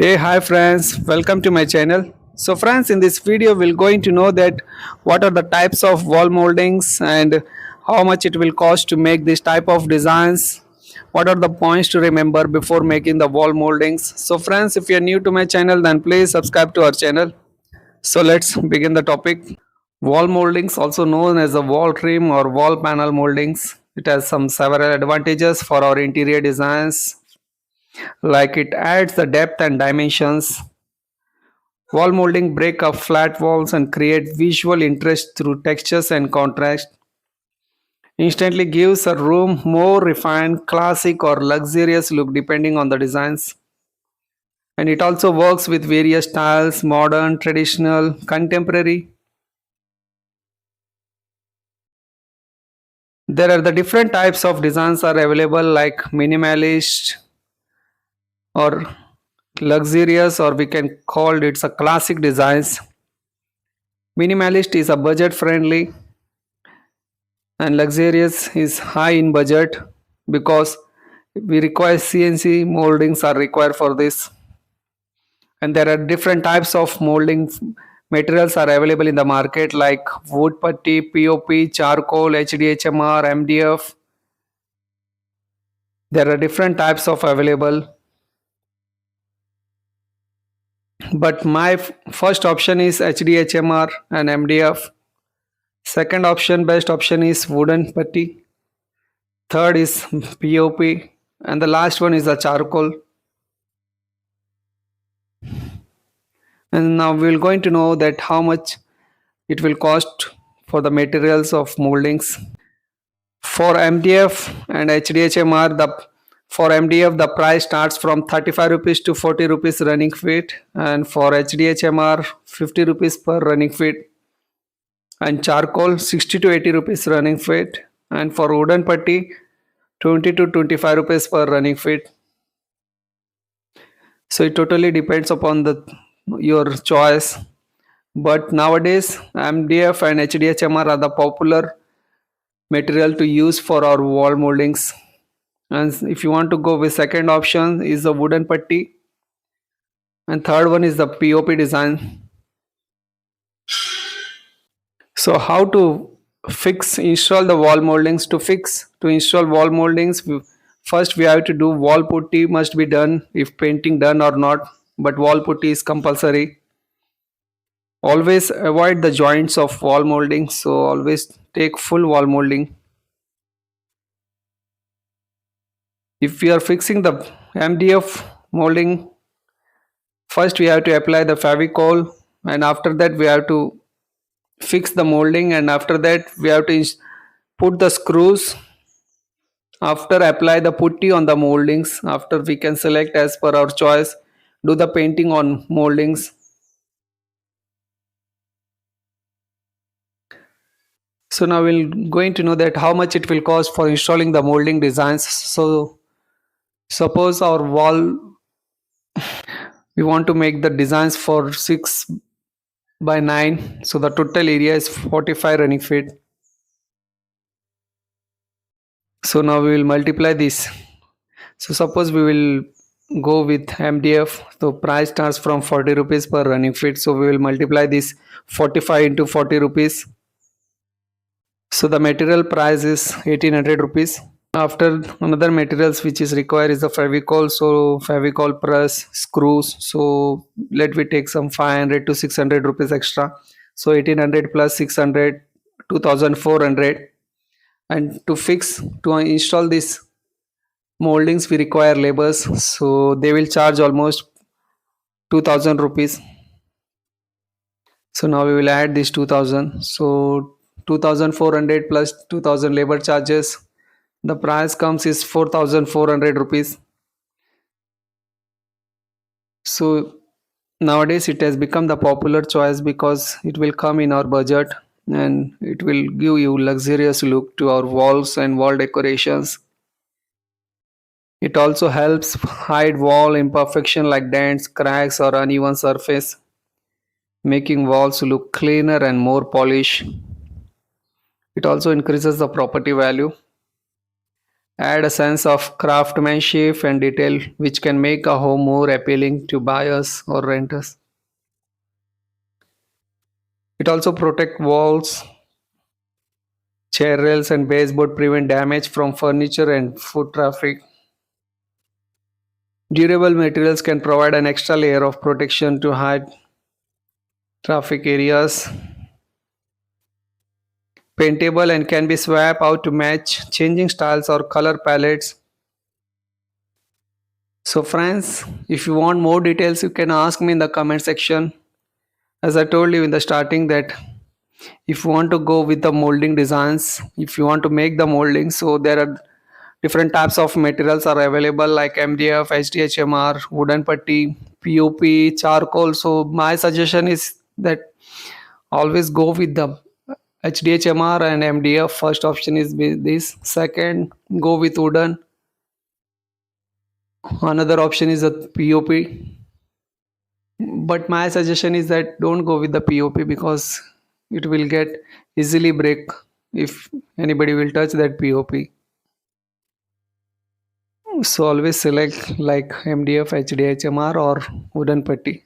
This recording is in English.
Hey, hi friends, welcome to my channel. So friends, in this video we're going to know that what are the types of wall moldings and how much it will cost to make this type of designs. What are the points to remember before making the wall moldings. So friends, if you're new to my channel then please subscribe to our channel. So let's begin the topic. Wall moldings, also known as the wall trim or wall panel moldings. It has some several advantages for our interior designs, like it adds the depth and dimensions. Wall molding break up flat walls and create visual interest through textures and contrast. Instantly gives a room more refined, classic or luxurious look depending on the designs. And it also works with various styles, modern, traditional, contemporary. There are the different types of designs are available, like minimalist or luxurious, or we can call it a classic designs. Minimalist is a budget friendly and luxurious is high in budget because we require CNC moldings are required for this. And there are different types of molding materials are available in the market, like wood putty, POP, charcoal, HDHMR, MDF. There are different types of available, but my first option is HDHMR and MDF. Second option, best option, is wooden putty. Third is POP, and the last one is the charcoal. And now we're going to know that how much it will cost for the materials of moldings. For MDF and HDHMR, for MDF the price starts from 35 rupees to 40 rupees running feet, and for HDHMR 50 rupees per running feet, and charcoal 60 to 80 rupees running feet, and for wooden putty 20 to 25 rupees per running feet. So it totally depends upon the your choice, but nowadays MDF and HDHMR are the popular material to use for our wall moldings. And if you want to go with second option is the wooden putty, and third one is the POP design. So how to install the wall moldings? To install wall moldings, first we have to do wall putty must be done, if painting done or not, but wall putty is compulsory. Always avoid the joints of wall molding, so always take full wall molding. If we are fixing the MDF molding, first we have to apply the favicol, and after that we have to fix the molding, and after that we have to put the screws. After apply the putty on the moldings, after we can select as per our choice, do the painting on moldings. So now we're going to know that how much it will cost for installing the molding designs. So suppose our wall, we want to make the designs for 6 by 9, so the total area is 45 running feet. So now we will multiply this. So suppose we will go with MDF, so price starts from 40 rupees per running feet, so we will multiply this 45 into 40 rupees. So the material price is 1800 rupees. After, another materials which is required is the favicol. So favicol plus screws, so let me take some 500 to 600 rupees extra. So 1800 plus 600, 2400. And to install this moldings we require labors, so they will charge almost 2000 rupees. So now we will add this 2000, so 2400 plus 2000 labor charges, the price comes is 4400 rupees. So nowadays it has become the popular choice because it will come in our budget and it will give you luxurious look to our walls and wall decorations. It also helps hide wall imperfection like dents, cracks or uneven surface, making walls look cleaner and more polished. It also increases the property value. add a sense of craftsmanship and detail which can make a home more appealing to buyers or renters. It also protect walls, chair rails and baseboard, prevent damage from furniture and foot traffic. Durable materials can provide an extra layer of protection to hide traffic areas. Paintable and can be swapped out to match changing styles or color palettes. So friends, if you want more details, you can ask me in the comment section. As I told you in the starting that if you want to go with the molding designs, if you want to make the molding, so there are different types of materials are available like MDF, HDHMR, wooden putty, POP, charcoal. So my suggestion is that always go with the HDHMR and MDF. First option is this. Second, go with wooden. Another option is a POP. But my suggestion is that don't go with the POP because it will get easily break if anybody will touch that POP. So always select like MDF, HDHMR or wooden putty.